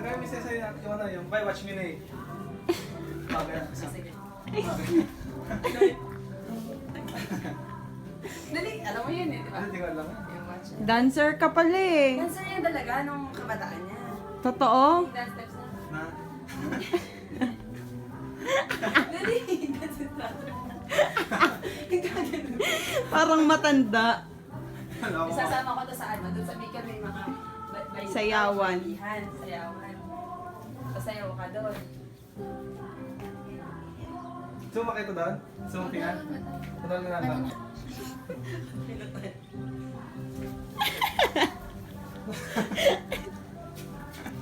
gawin mo sa'yo yung ano, yung Bye Watch Me na eh. Bagay. Sige. Bagay. Dali, alam mo yun eh, di ba? Hindi ko alam. Yung watch. Dancer ka pala eh. Dancer niya talaga nung kabataan niya. Totoo? Dance steps na. Na? Dali, dance instructor. Parang matanda. Alam ko. Isasama ko to sa ano, doon sa Bicol may mga Sayawan. Sayawan. Pasayaw ka doon. Suma kayo doon? Suma tingan? Tudol nga lang.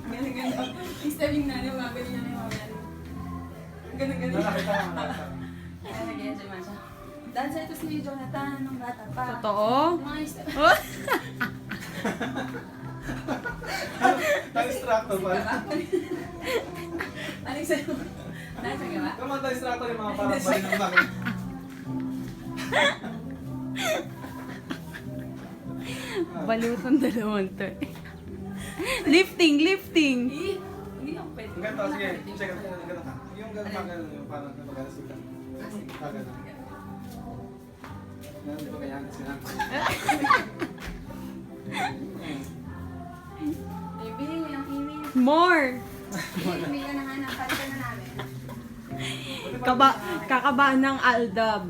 Ganun-ganun. Yung stepping na, yung mga ganun yan, yung mga ganun. Ganun-ganun. Nakakita ka nakakita. Kaya nag-enjoy man siya. Dancer ito si Jonathan nung bata pa. Totoo? Yung mga step. Oh. Nag-instructor pa. Aling sa'yo. Dancer ka ba? Yung mga nag-instructor yung mga parang balik ng laki. Balutan dalawang to eh. Lifting, lifting. Eh, hindi ako pwede. Yung ganito, sige. Check it. Yung ganito ka. Yung ganito ka. Yung parang napagalas sila. Ah, sige. Ganito. Hindi ko kaya sila. Baby, yung email. More. Email ka na hanap. Palitan na namin. Kakabahan ng Aldab.